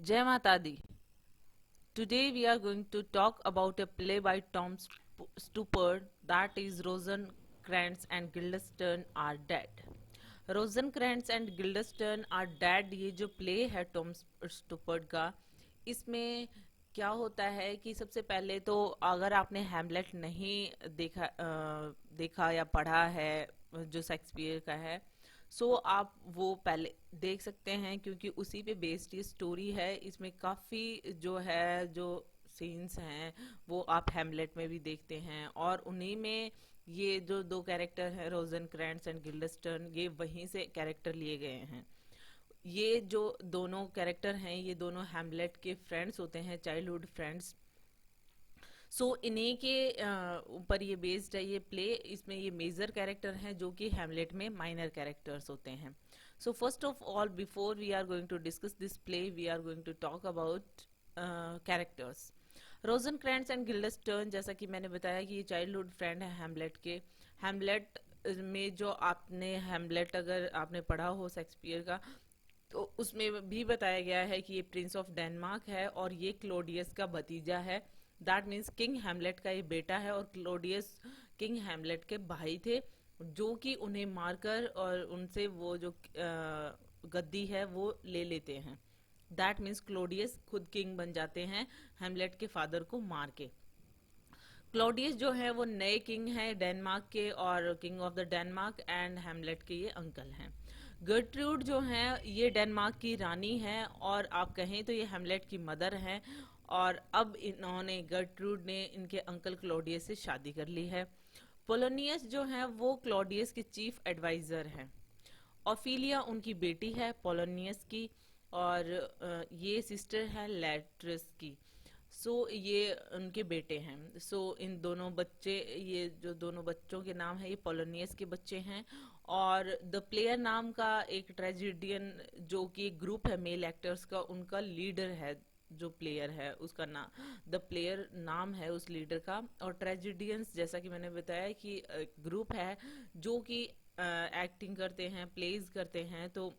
Jai Mata Di. Today we are going to talk about a play by Tom Stoppard, that is Rosencrantz and Guildenstern Are Dead. Rosencrantz and Guildenstern are dead, ये जो play है Tom स्टुपर्ड का, इसमें क्या होता है कि सबसे पहले तो अगर आपने हैमलेट नहीं देखा या पढ़ा है जो शेक्सपियर का है, सो आप वो पहले देख सकते हैं क्योंकि उसी पे बेस्ड ये स्टोरी है। इसमें काफ़ी जो सीन्स हैं वो आप हैमलेट में भी देखते हैं, और उन्हीं में ये जो दो कैरेक्टर हैं रोजनक्रैंट्स एंड गिल्डस्टर्न, ये वहीं से कैरेक्टर लिए गए हैं। ये जो दोनों कैरेक्टर हैं ये दोनों हैमलेट के फ्रेंड्स होते हैं, चाइल्डहुड फ्रेंड्स। इन्हीं के ऊपर ये बेस्ड है ये प्ले। इसमें ये मेजर कैरेक्टर हैं जो कि हैमलेट में माइनर कैरेक्टर्स होते हैं। First of all, before we are going to discuss this play, we are going to talk about characters. Rosencrantz and Guildenstern, जैसा कि मैंने बताया कि ये चाइल्डहुड फ्रेंड है हैमलेट के। हैमलेट में जो आपने हैमलेट अगर आपने पढ़ा हो शेक्सपियर का, तो उसमें भी बताया गया है कि ये प्रिंस ऑफ डेनमार्क है और ये क्लोडियस का भतीजा है। दैट मीन्स किंग हैमलेट का ये बेटा है, और क्लोडियस किंग हैमलेट के भाई थे, जो कि उन्हें मारकर और उनसे वो जो गद्दी है वो ले लेते हैं। दैट मीन्स क्लोडियस खुद किंग बन जाते हैं हैमलेट के फादर को मार के। क्लोडियस जो है वो नए किंग है डेनमार्क के, और king of the Denmark, and Hamlet के ये अंकल हैं। गर्ट्रूड जो है ये डेनमार्क की रानी है, और आप कहें तो ये हैमलेट की मदर हैं। और अब इन्होंने गर्ट्रूड ने इनके अंकल क्लोडियस से शादी कर ली है। पोलोनियस जो है वो क्लोडियस के चीफ एडवाइजर हैं। ऑफिलिया उनकी बेटी है पोलोनियस की, और ये सिस्टर है लैट्रिस की। ये उनके बेटे हैं। इन दोनों बच्चे, ये जो दोनों बच्चों के नाम है ये पोलोनियस के बच्चे हैं। और द प्लेयर नाम का एक ट्रेजिडियन जो कि एक ग्रुप है मेल एक्टर्स का, उनका लीडर है जो प्लेयर है उसका नाम, द प्लेयर नाम है उस लीडर का। और ट्रेजिडियंस, जैसा कि मैंने बताया कि ग्रुप है जो कि एक्टिंग करते हैं, प्लेज करते हैं, तो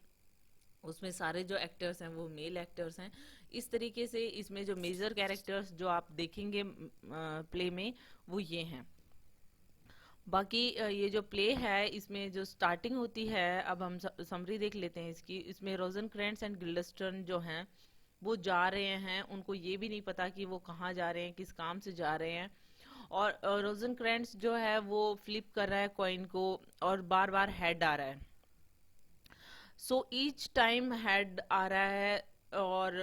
उसमें सारे जो एक्टर्स हैं वो मेल एक्टर्स हैं। इस तरीके से इसमें जो मेजर कैरेक्टर्स जो आप देखेंगे प्ले में वो ये हैं। बाकी ये जो प्ले है इसमें जो स्टार्टिंग होती है, अब हम समरी देख लेते हैं इसकी। इसमें रोजनक्रैंट्स एंड गिल्डस्टर्न जो हैं वो जा रहे हैं, उनको ये भी नहीं पता कि वो कहाँ जा रहे हैं, किस काम से जा रहे हैं। और रोजनक्रैंट्स जो है वो फ्लिप कर रहा है कॉइन को, और बार बार हेड आ रहा है। ईच टाइम हेड आ रहा है, और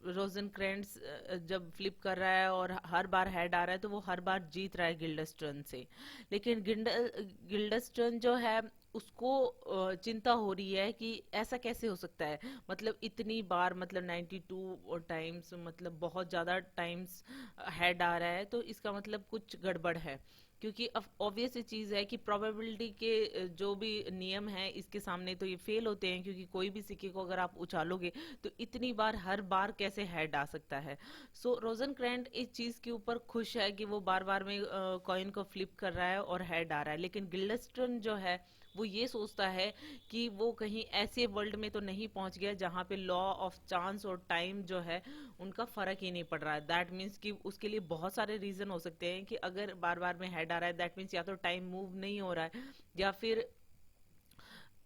रोजनक्रैंट्स जब फ्लिप कर रहा है और हर बार हेड आ रहा है, तो वो हर बार जीत रहा है गिल्डस्टर्न से। लेकिन गिल्डस्टर्न जो है उसको चिंता हो रही है कि ऐसा कैसे हो सकता है, मतलब इतनी बार, मतलब 92 टाइम्स, मतलब बहुत ज़्यादा टाइम्स हेड आ रहा है, तो इसका मतलब कुछ गड़बड़ है। क्योंकि ऑब्वियस चीज़ है कि प्रोबेबिलिटी के जो भी नियम हैं इसके सामने तो ये फेल होते हैं, क्योंकि कोई भी सिक्के को अगर आप उछालोगे तो इतनी बार हर बार कैसे हेड आ सकता है। रोजनक्रैंट इस चीज़ के ऊपर खुश है कि वो बार बार में कॉइन को फ्लिप कर रहा है और हेड आ रहा है। लेकिन गिल्डस्टर्न जो है वो ये सोचता है कि वो कहीं ऐसे वर्ल्ड में तो नहीं पहुंच गया जहाँ पे लॉ ऑफ चांस और टाइम जो है उनका फर्क ही नहीं पड़ रहा है। दैट मीन्स कि उसके लिए बहुत सारे रीजन हो सकते हैं कि अगर बार बार में हेड आ रहा है, दैट मीन्स या तो टाइम मूव नहीं हो रहा है, या फिर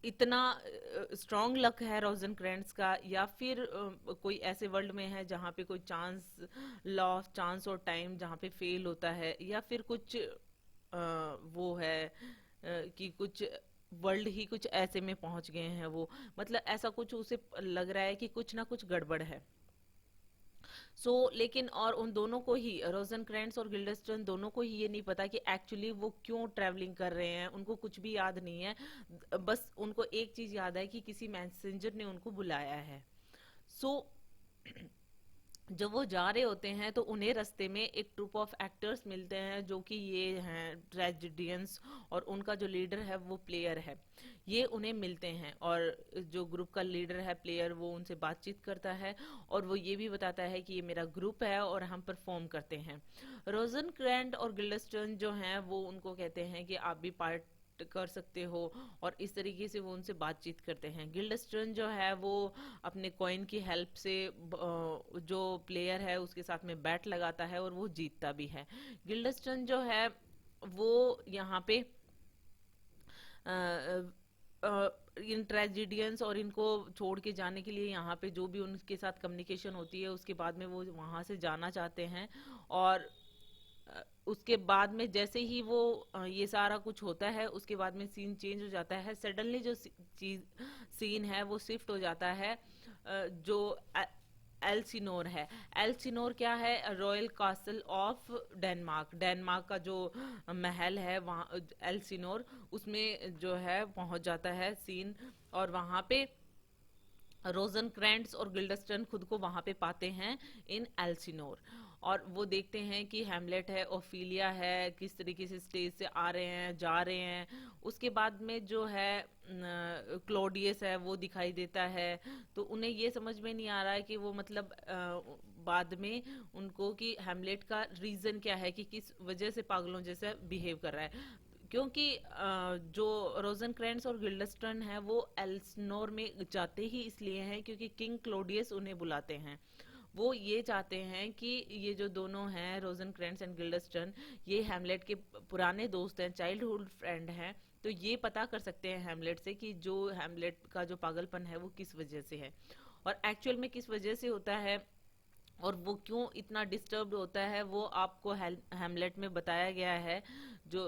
इतना स्ट्रॉन्ग लक है रोजनक्रैंट्स का, या फिर कोई ऐसे वर्ल्ड में है जहाँ पे कोई चांस, लॉ ऑफ चांस और टाइम जहाँ पे फेल होता है, या फिर कुछ वो है कि कुछ वर्ल्ड ही कुछ ऐसे में पहुंच गए हैं वो, मतलब ऐसा कुछ उसे लग रहा है कि कुछ ना कुछ गड़बड़ है। लेकिन और उन दोनों को ही, रोजनक्रैंट्स और गिल्डस्टर्न दोनों को ही ये नहीं पता कि एक्चुअली वो क्यों ट्रैवलिंग कर रहे हैं। उनको कुछ भी याद नहीं है, बस उनको एक चीज याद है कि किसी मैसेंजर ने उनको बुलाया है। सो जब वो जा रहे होते हैं तो उन्हें रास्ते में एक ट्रुप ऑफ एक्टर्स मिलते हैं जो कि ये हैं ट्रेजिडियंस, और उनका जो लीडर है वो प्लेयर है। ये उन्हें मिलते हैं, और जो ग्रुप का लीडर है प्लेयर वो उनसे बातचीत करता है, और वो ये भी बताता है कि ये मेरा ग्रुप है और हम परफॉर्म करते हैं। रोजनक्रैंट और गिल्डस्टर्न जो हैं वो उनको कहते हैं कि आप भी पार्ट कर सकते हो, और इस तरीके से वो उनसे बातचीत करते हैं। गिल्डस्टर्न जो है वो अपने कॉइन की हेल्प से जो प्लेयर है उसके साथ में बैट लगाता है और वो जीतता भी है। गिल्डस्टर्न जो है वो यहाँ पे इन ट्रेजिडियंस और इनको छोड़ के जाने के लिए यहाँ पे जो भी उनके साथ कम्युनिकेशन होती है उसके बाद में वो वहाँ से जाना चाहते हैं। और उसके बाद में जैसे ही वो ये सारा कुछ होता है उसके बाद में सीन चेंज हो जाता है। सडनली जो चीज सीन है वो शिफ्ट हो जाता है जो एल्सिनोर है। एल्सिनोर क्या है? Royal castle of Denmark. Denmark का जो महल है वहाँ एल्सिनोर, उसमें जो है पहुंच जाता है सीन। और वहां पे रोजनक्रैंट्स और गिल्डस्टर्न खुद को वहां पे पाते हैं इन एल्सिनोर, और वो देखते हैं कि हैमलेट है, ओफिलिया है, किस तरीके से स्टेज से आ रहे हैं जा रहे हैं। उसके बाद में जो है क्लोडियस है वो दिखाई देता है। तो उन्हें ये समझ में नहीं आ रहा है कि वो मतलब बाद में उनको कि हैमलेट का रीजन क्या है, कि किस वजह से पागलों जैसा बिहेव कर रहा है। क्योंकि जो रोजनक्रैंट्स और गिल्डस्टर्न है वो एल्सनोर में जाते ही इसलिए हैं क्योंकि किंग क्लोडियस उन्हें बुलाते हैं। वो ये चाहते हैं कि ये जो दोनों हैं रोजनक्रैंट्स एंड गिल्डस्टर्न, ये हैमलेट के पुराने दोस्त हैं, चाइल्डहुड फ्रेंड हैं। तो ये पता कर सकते हैं हैमलेट से कि जो हैमलेट का जो पागलपन है वो किस वजह से है, और एक्चुअल में किस वजह से होता है, और वो क्यों इतना डिस्टर्ब्ड होता है वो आपको हैमलेट में बताया गया है। जो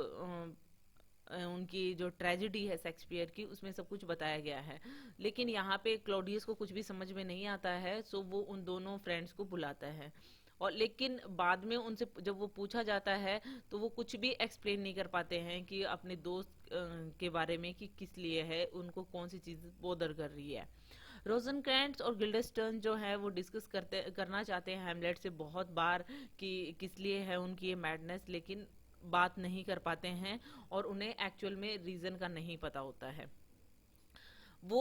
उनकी जो ट्रेजेडी है शेक्सपियर की उसमें सब कुछ बताया गया है। लेकिन यहाँ पे क्लॉडियस को कुछ भी समझ में नहीं आता है, सो वो उन दोनों फ्रेंड्स को बुलाता है। और लेकिन बाद में उनसे जब वो पूछा जाता है तो वो कुछ भी एक्सप्लेन नहीं कर पाते हैं कि अपने दोस्त के बारे में कि किस लिए है, उनको कौन सी चीज बोदर कर रही है। रोजनक्रैंट्स और गिल्डस्टर्न जो है वो डिस्कस करना चाहते हैं हैमलेट से बहुत बार कि किस लिए है उनकी ये मैडनेस, लेकिन बात नहीं कर पाते हैं और उन्हें एक्चुअल में रीजन का नहीं पता होता है। वो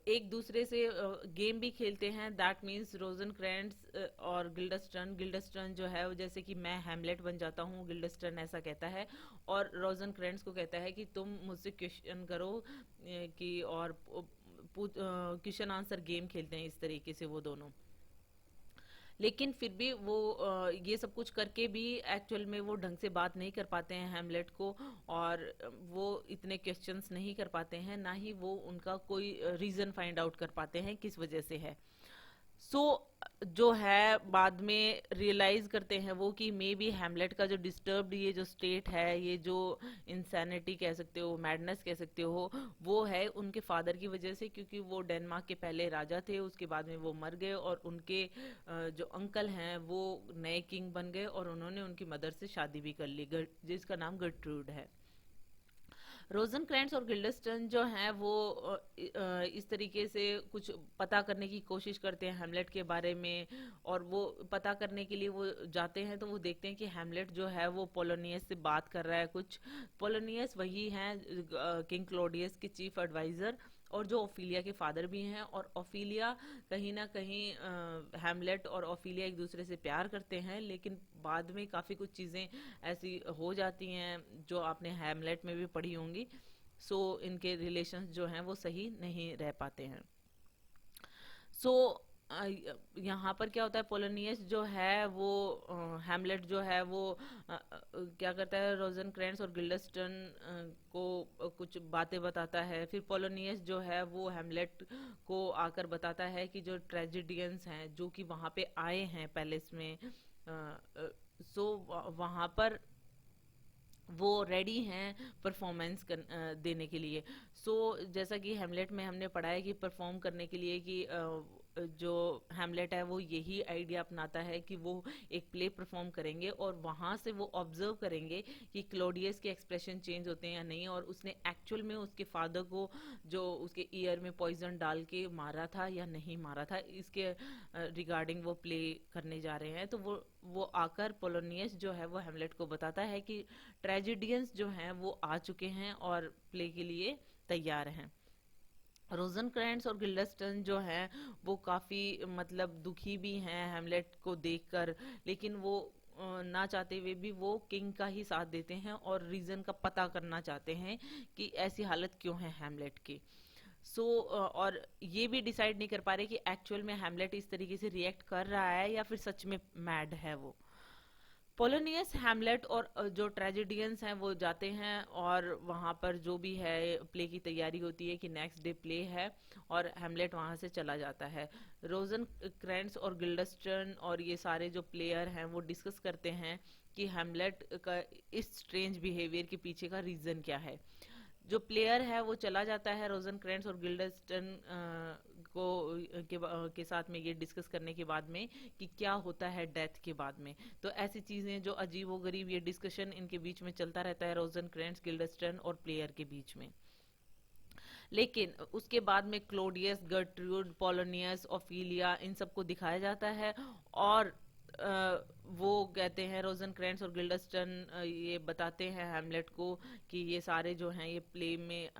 एक दूसरे से गेम भी खेलते हैं। दैट मीन्स रोजनक्रैंट्स और गिल्डस्टर्न, गिल्डस्टर्न जो है वो जैसे कि मैं हैमलेट बन जाता हूँ, गिल्डस्टर्न ऐसा कहता है, और रोजनक्रैंट्स को कहता है कि तुम मुझसे क्वेश्चन करो कि और क्वेश्चन आंसर गेम खेलते हैं इस तरीके से वो दोनों। लेकिन फिर भी वो ये सब कुछ करके भी एक्चुअल में वो ढंग से बात नहीं कर पाते हैं हैमलेट को, और वो इतने क्वेश्चंस नहीं कर पाते हैं, ना ही वो उनका कोई रीजन फाइंड आउट कर पाते हैं किस वजह से है। सो जो है बाद में रियलाइज करते हैं वो कि मे बी हैमलेट का जो डिस्टर्ब्ड ये जो स्टेट है, ये जो इंसैनिटी कह सकते हो, मैडनेस कह सकते हो, वो है उनके फादर की वजह से, क्योंकि वो डेनमार्क के पहले राजा थे, उसके बाद में वो मर गए और उनके जो अंकल हैं वो नए किंग बन गए और उन्होंने उनकी मदर से शादी भी कर ली जिसका नाम गर्ट्रूड है। रोजनक्रैंट्स और गिल्डस्टर्न जो हैं वो इस तरीके से कुछ पता करने की कोशिश करते हैं हैमलेट के बारे में, और वो पता करने के लिए वो जाते हैं तो वो देखते हैं कि हैमलेट जो है वो पोलोनियस से बात कर रहा है कुछ। पोलोनियस वही हैं किंग क्लोडियस के चीफ एडवाइजर, और जो ओफिलिया के फादर भी हैं, और ओफिलिया कहीं ना कहीं हैमलेट और ओफिलिया एक दूसरे से प्यार करते हैं, लेकिन बाद में काफ़ी कुछ चीज़ें ऐसी हो जाती हैं जो आपने हैमलेट में भी पढ़ी होंगी। सो इनके रिलेशंस जो हैं वो सही नहीं रह पाते हैं। सो यहाँ पर क्या होता है, पोलोनियस जो है वो हैमलेट जो है वो क्या करता है, रोजनक्रैंट्स और गिल्डस्टर्न को कुछ बातें बताता है। फिर पोलोनियस जो है वो हैमलेट को आकर बताता है कि जो ट्रेजिडियंस हैं जो कि वहाँ पे आए हैं पैलेस में, सो वहाँ पर वो रेडी हैं परफॉर्मेंस देने के लिए। सो जैसा कि हेमलेट में हमने पढ़ा है कि परफॉर्म करने के लिए कि जो हेमलेट है वो यही आइडिया अपनाता है कि वो एक प्ले परफॉर्म करेंगे और वहाँ से वो ऑब्जर्व करेंगे कि क्लोडियस के एक्सप्रेशन चेंज होते हैं या नहीं, और उसने एक्चुअल में उसके फादर को जो उसके ईयर में पॉइजन डाल के मारा था या नहीं मारा था, इसके रिगार्डिंग वो प्ले करने जा रहे हैं। तो वो आकर पोलोनियस जो है वो हेमलेट को बताता है कि ट्रेजिडियंस जो हैं वो आ चुके हैं और प्ले के लिए तैयार हैं। रोजनक्रैंट्स और गिल्डस्टर्न जो हैं वो काफ़ी मतलब दुखी भी हैं हेमलेट को देखकर, लेकिन वो ना चाहते हुए भी वो किंग का ही साथ देते हैं और रीजन का पता करना चाहते हैं कि ऐसी हालत क्यों है हैमलेट की। और ये भी डिसाइड नहीं कर पा रहे कि एक्चुअल में हैमलेट इस तरीके से रिएक्ट कर रहा है या फिर सच में मैड है वो। पोलोनियस, हैमलेट और जो ट्रेजेडियंस हैं वो जाते हैं और वहाँ पर जो भी है प्ले की तैयारी होती है कि नेक्स्ट डे प्ले है, और हैमलेट वहाँ से चला जाता है। रोजन क्रैंस और गिल्डस्टर्न और ये सारे जो प्लेयर हैं वो डिस्कस करते हैं कि हैमलेट का इस स्ट्रेंज बिहेवियर के पीछे का रीजन क्या है। जो प्लेयर है वो चला जाता है रोजन क्रैंस और गिल्डस्टन को के साथ में ये डिस्कस करने के बाद में कि क्या होता है डेथ के बाद में। तो ऐसी चीजें जो अजीब व गरीब ये डिस्कशन इनके बीच में चलता रहता है रोजन क्रैंस, गिल्डस्टन और प्लेयर के बीच में। लेकिन उसके बाद में क्लोडियस, गर्ट्रूड, पोलोनियस, ओफिलिया इन सबको दिखाया जाता है और वो कहते हैं रोजन क्रैंस और गिल्डस्टन ये बताते हैं हैमलेट को कि ये सारे जो हैं ये प्ले में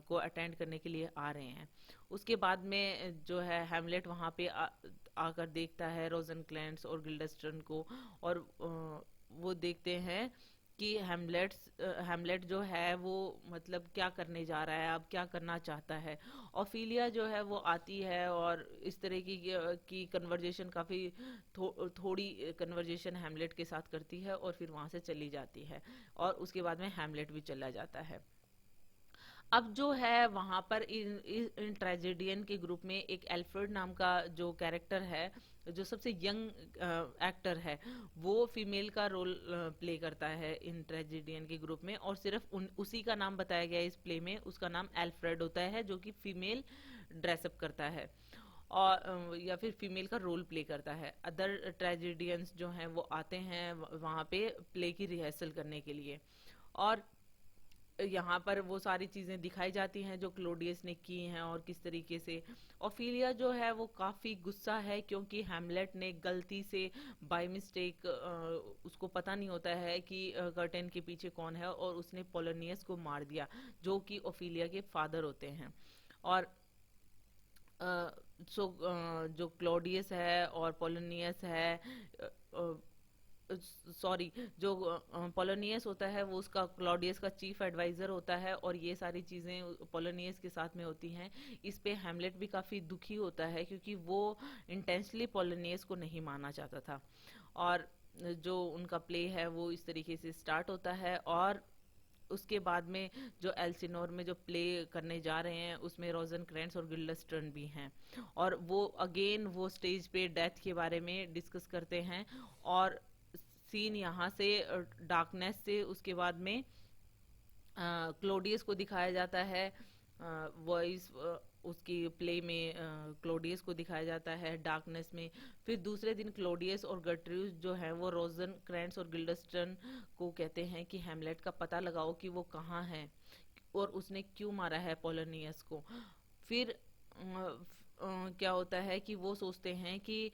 को अटेंड करने के लिए आ रहे हैं। उसके बाद में जो है हैमलेट वहाँ पे आकर देखता है रोजन क्रैंस और गिल्डस्टन को, और वो देखते हैं कि हैमलेट जो है वो मतलब क्या करने जा रहा है, अब क्या करना चाहता है। ओफिलिया जो है वो आती है और इस तरह की कन्वर्जेशन काफ़ी थोड़ी कन्वर्जेशन हैमलेट के साथ करती है और फिर वहाँ से चली जाती है, और उसके बाद में हैमलेट भी चला जाता है। अब जो है वहां पर इन ट्रेजेडियन के ग्रुप में एक एल्फ्रेड नाम का जो कैरेक्टर है, जो सबसे यंग एक्टर है, वो फीमेल का रोल प्ले करता है इन ट्रेजेडियन के ग्रुप में, और सिर्फ उसी का नाम बताया गया है इस प्ले में। उसका नाम एल्फ्रेड होता है, जो कि फीमेल ड्रेसअप करता है और या फिर फीमेल का रोल प्ले करता है। अदर ट्रेजेडियंस जो हैं वो आते हैं वहाँ पे प्ले की रिहर्सल करने के लिए, और यहाँ पर वो सारी चीजें दिखाई जाती हैं जो क्लोडियस ने की हैं और किस तरीके से। ओफिलिया जो है वो काफी गुस्सा है क्योंकि हैमलेट ने गलती से बाय मिस्टेक उसको पता नहीं होता है कि कर्टेन के पीछे कौन है, और उसने पोलोनियस को मार दिया जो कि ओफिलिया के फादर होते हैं। और जो क्लोडियस है और पोलोनियस है, सॉरी, जो पोलोनियस होता है वो उसका क्लॉडियस का चीफ एडवाइजर होता है, और ये सारी चीज़ें पोलोनियस के साथ में होती हैं। इस पे हैमलेट भी काफ़ी दुखी होता है क्योंकि वो इंटेंशनली पोलोनियस को नहीं मानना चाहता था। और जो उनका प्ले है वो इस तरीके से स्टार्ट होता है, और उसके बाद में जो एल्सिनोर में जो प्ले करने जा रहे हैं उसमें रोजन क्रैंस और गिल्डस्टर्न भी हैं, और वो अगेन वो स्टेज पे डेथ के बारे में डिस्कस करते हैं। और सीन यहाँ से डार्कनेस से उसके बाद में क्लोडियस को दिखाया जाता है, वॉइस उसकी प्ले में क्लोडियस को दिखाया जाता है डार्कनेस में। फिर दूसरे दिन क्लोडियस और गर्ट्रूड जो है वो रोजन क्रैंस और गिल्डस्टर्न को कहते हैं कि हैमलेट का पता लगाओ कि वो कहाँ है और उसने क्यों मारा है पोलोनियस को। फिर क्या होता है कि वो सोचते हैं कि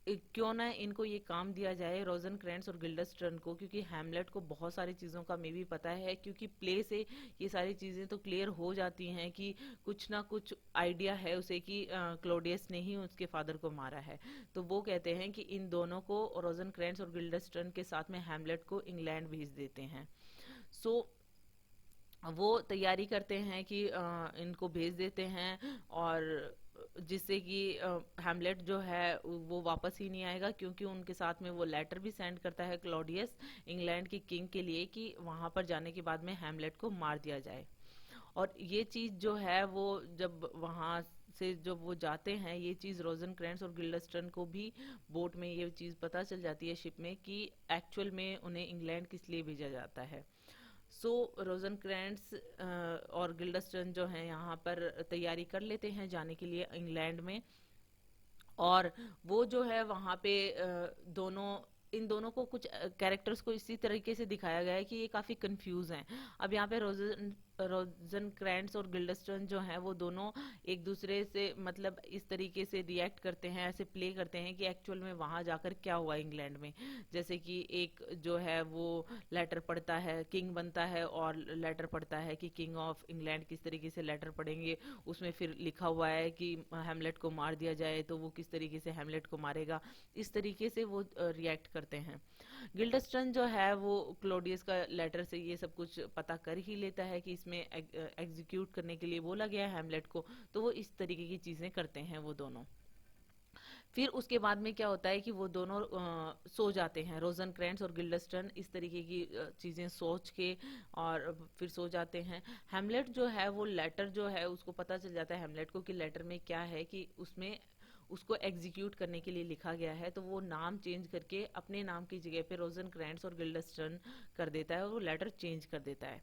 क्यों ना इनको ये काम दिया जाए रोजन क्रैंस और गिल्डस्टर्न को, क्योंकि हैमलेट को बहुत सारी चीज़ों का मे भी पता है, क्योंकि प्ले से ये सारी चीज़ें तो क्लियर हो जाती हैं कि कुछ ना कुछ आइडिया है उसे कि क्लोडियस ने ही उसके फादर को मारा है। तो वो कहते हैं कि इन दोनों को, रोजन क्रैंस और गिल्डस्टर्न के साथ में हैमलेट को इंग्लैंड भेज देते हैं। सो वो तैयारी करते हैं कि इनको भेज देते हैं, और जिससे कि हैमलेट जो है वो वापस ही नहीं आएगा, क्योंकि उनके साथ में वो लेटर भी सेंड करता है क्लॉडियस इंग्लैंड की किंग के लिए कि वहां पर जाने के बाद में हैमलेट को मार दिया जाए। और ये चीज जो है वो जब वहां से जब वो जाते हैं, ये चीज रोजन क्रैंस और गिल्डस्टर्न को भी बोट में ये चीज पता चल जाती है शिप में कि एक्चुअल में उन्हें इंग्लैंड किस लिए भेजा जाता है। रोजन क्रैंस और गिल्डस्टर्न जो हैं यहाँ पर तैयारी कर लेते हैं जाने के लिए इंग्लैंड में, और वो जो है वहाँ पे इन दोनों को कुछ कैरेक्टर्स को इसी तरीके से दिखाया गया है कि ये काफ़ी कंफ्यूज हैं। अब यहाँ पे रोजन रोजनक्रैंट्स और गिल्डस्टर्न जो हैं वो दोनों एक दूसरे से मतलब इस तरीके से रिएक्ट करते हैं, ऐसे प्ले करते हैं कि एक्चुअल में वहाँ जाकर क्या हुआ इंग्लैंड में। जैसे कि एक जो है वो लेटर पढ़ता है, किंग बनता है और लेटर पढ़ता है कि किंग ऑफ इंग्लैंड किस तरीके से लेटर पढ़ेंगे, उसमें फिर लिखा हुआ है कि हैमलेट को मार दिया जाए तो वो किस तरीके से हैमलेट को मारेगा, इस तरीके से वो रिएक्ट करते हैं। गिल्डस्टर्न जो है वो क्लोडियस का लेटर से ये सब कुछ पता कर ही लेता है कि इसमें एग्जीक्यूट करने के लिए बोला गया है हैमलेट को, तो वो इस तरीके की चीजें करते हैं वो दोनों। फिर उसके बाद में क्या होता है कि वो दोनों सो जाते हैं, रोजनक्रैंट्स और गिल्डस्टर्न इस तरीके की चीजें सोच के और फिर सो जाते हैं। हैमलेट जो है वो लेटर जो है उसको पता चल जाता है हैमलेट को कि लेटर में क्या है, कि उसमें उसको एग्जीक्यूट करने के लिए लिखा गया है, तो वो नाम चेंज करके अपने नाम की जगह पे रोजनक्रैंट्स और गिल्डस्टर्न कर देता है और वो लेटर चेंज कर देता है।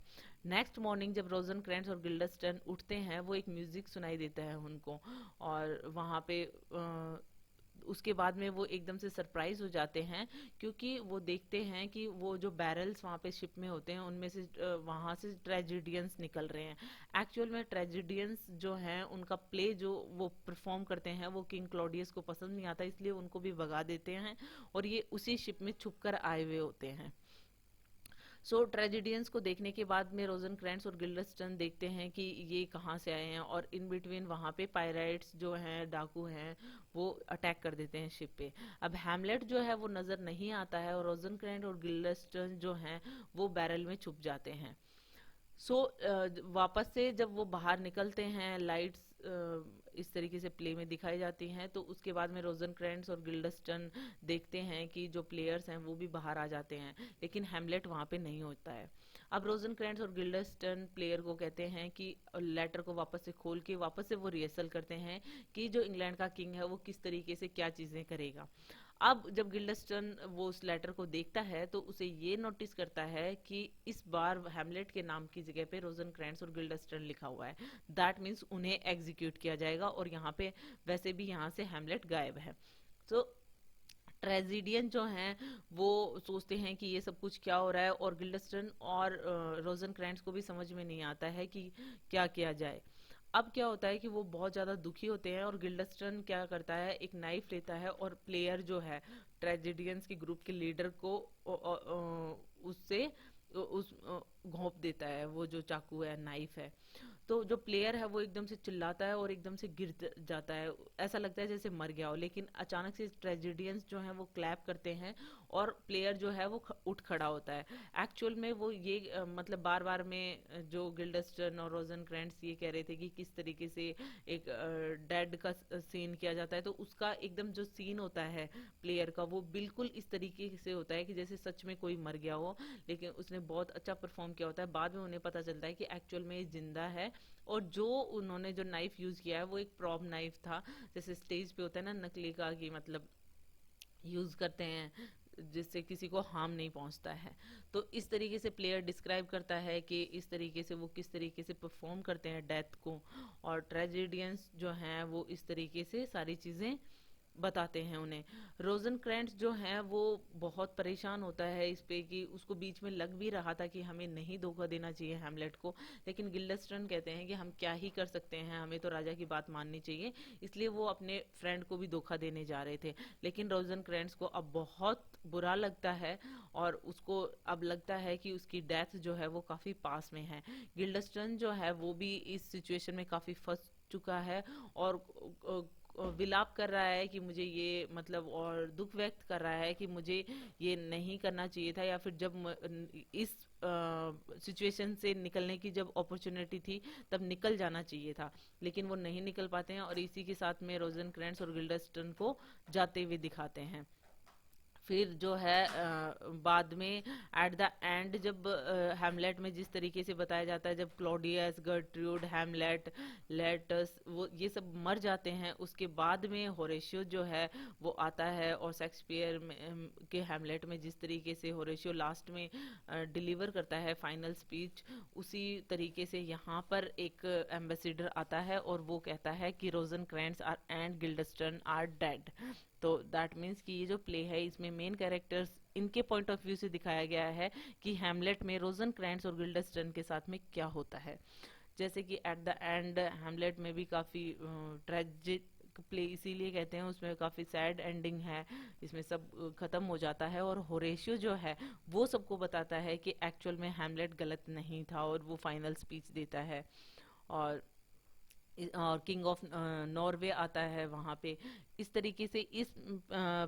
नेक्स्ट मॉर्निंग जब रोजनक्रैंट्स और गिल्डस्टर्न उठते हैं, वो एक म्यूजिक सुनाई देता है उनको, और वहाँ पे उसके बाद में वो एकदम से सरप्राइज हो जाते हैं, क्योंकि वो देखते हैं कि वो जो बैरल्स वहाँ पे शिप में होते हैं उनमें से वहाँ से ट्रेजिडियंस निकल रहे हैं। एक्चुअल में ट्रेजिडियंस जो हैं उनका प्ले जो वो परफॉर्म करते हैं वो किंग क्लॉडियस को पसंद नहीं आता, इसलिए उनको भी भगा देते हैं और ये उसी शिप में छुप कर आए हुए होते हैं। सो ट्रेजिडियंस को देखने के बाद में रोजनक्रैंट्स और गिल्डस्टर्न देखते हैं कि ये कहाँ से आए हैं, और इन बिटवीन वहाँ पे पायराइट्स जो हैं, डाकू हैं, वो अटैक कर देते हैं शिप पे। अब हैमलेट जो है वो नजर नहीं आता है और रोजनक्रैंट और गिल्डस्टर्न जो हैं वो बैरल में छुप जाते हैं। सो वापस से जब वो बाहर निकलते हैं, लाइट्स इस तरीके से प्ले में दिखाई जाती हैं, तो उसके बाद में रोजनक्रैंट्स और गिल्डस्टर्न देखते हैं कि जो प्लेयर्स हैं वो भी बाहर आ जाते हैं, लेकिन हैमलेट वहाँ पे नहीं होता है। अब रोजनक्रैंट्स और गिल्डस्टर्न प्लेयर को कहते हैं कि लेटर को वापस से खोल के वापस से वो रिहर्सल करते हैं कि जो इंग्लैंड का किंग है वो किस तरीके से क्या चीज़ें करेगा। अब जब गिल्डस्टर्न वो उस लेटर को देखता है तो उसे ये नोटिस करता है कि इस बार हैमलेट के नाम की जगह पे रोजनक्रैंट्स और गिल्डस्टर्न लिखा हुआ है। दैट मीन्स उन्हें एग्जीक्यूट किया जाएगा, और यहाँ पे वैसे भी यहाँ से हैमलेट गायब है। तो ट्रेजिडियन जो हैं वो सोचते हैं कि ये सब कुछ क्या हो रहा है, और गिल्डस्टर्न और रोजनक्रैंट्स को भी समझ में नहीं आता है कि क्या किया जाए। अब क्या होता है कि वो बहुत ज़्यादा दुखी होते हैं, और गिल्डस्टर्न क्या करता है, एक नाइफ लेता है और प्लेयर जो है ट्रेजिडियंस के ग्रुप के लीडर को उससे उस घोंप देता है, वो जो चाकू है, नाइफ है। तो जो प्लेयर है वो एकदम से चिल्लाता है और एकदम से गिर जाता है, ऐसा लगता है जैसे मर गया हो, लेकिन अचानक से ट्रेजिडियंस जो हैं वो क्लैप करते हैं और प्लेयर जो है वो उठ खड़ा होता है। एक्चुअल में वो ये मतलब बार बार में जो गिल्डस्टर्न और रोजनक्रैंट्स ये कह रहे थे कि किस तरीके से एक डेड का सीन किया जाता है, तो उसका एकदम जो सीन होता है प्लेयर का वो बिल्कुल इस तरीके से होता है कि जैसे सच में कोई मर गया हो, लेकिन उसने बहुत अच्छा परफॉर्म किया होता है। बाद में उन्हें पता चलता है कि एक्चुअल में ये जिंदा है, और जो उन्होंने जो नाइफ यूज किया है वो एक प्रॉप नाइफ था, जैसे स्टेज पे होता है ना नकली का, कि मतलब यूज करते हैं जिससे किसी को हार्म नहीं पहुंचता है। तो इस तरीके से प्लेयर डिस्क्राइब करता है कि इस तरीके से वो किस तरीके से परफॉर्म करते हैं डेथ को, और ट्रेजिडियंस जो हैं वो इस तरीके से सारी चीजें बताते हैं उन्हें। रोजनक्रैंट्स जो है वो बहुत परेशान होता है इस पे, कि उसको बीच में लग भी रहा था कि हमें नहीं धोखा देना चाहिए हैमलेट को, लेकिन गिल्डस्टर्न कहते हैं कि हम क्या ही कर सकते हैं, हमें तो राजा की बात माननी चाहिए, इसलिए वो अपने फ्रेंड को भी धोखा देने जा रहे थे। लेकिन रोजनक्रैंट्स को अब बहुत बुरा लगता है, और उसको अब लगता है कि उसकी डेथ जो है वो काफी पास में है। गिल्डस्टर्न जो है वो भी इस सिचुएशन में काफी फंस चुका है, और विलाप कर रहा है कि मुझे ये मतलब, और दुख व्यक्त कर रहा है कि मुझे ये नहीं करना चाहिए था, या फिर जब इस सिचुएशन से निकलने की जब अपॉर्चुनिटी थी तब निकल जाना चाहिए था, लेकिन वो नहीं निकल पाते हैं, और इसी के साथ में रोजनक्रैंट्स और गिल्डस्टर्न को जाते हुए दिखाते हैं। फिर जो है बाद में एट द एंड जब हैमलेट में जिस तरीके से बताया जाता है, जब क्लॉडियस, गर्ट्रूड, हैमलेट, लेटस वो ये सब मर जाते हैं, उसके बाद में होरेशियो जो है वो आता है, और शेक्सपियर में के हैमलेट में जिस तरीके से होरेशियो लास्ट में डिलीवर करता है फाइनल स्पीच, उसी तरीके से यहाँ पर एक एम्बेसडर आता है और वो कहता है कि रोजनक्रैंट्स are and Guildenstern are dead. तो दैट मीन्स कि ये जो प्ले है इसमें मेन कैरेक्टर्स इनके पॉइंट ऑफ व्यू से दिखाया गया है कि हैमलेट में रोजनक्रैंट्स और गिल्डस्टर्न के साथ में क्या होता है। जैसे कि एट द एंड हैमलेट में भी काफ़ी ट्रेजिक प्ले इसीलिए कहते हैं, उसमें काफ़ी सैड एंडिंग है, इसमें सब ख़त्म हो जाता है। और होरेशियो जो है वो सबको बताता है कि एक्चुअल में हैमलेट गलत नहीं था और वो फाइनल स्पीच देता है। और किंग ऑफ नॉर्वे आता है वहाँ पे। इस तरीके से इस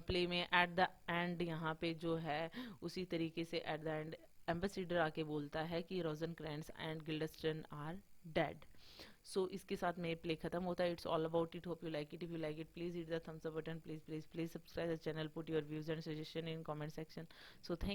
प्ले में एट द एंड यहाँ पे जो है उसी तरीके से एट द एंड एम्बेसडर आके बोलता है कि रोजनक्रैंट्स एंड गिल्डस्टर्न आर डेड। सो इसके साथ में प्ले खत्म होता है। It's all about it, hope you like it. If you like it please hit the thumbs up button, please please please subscribe the channel, put your views and suggestion in comment section. So thank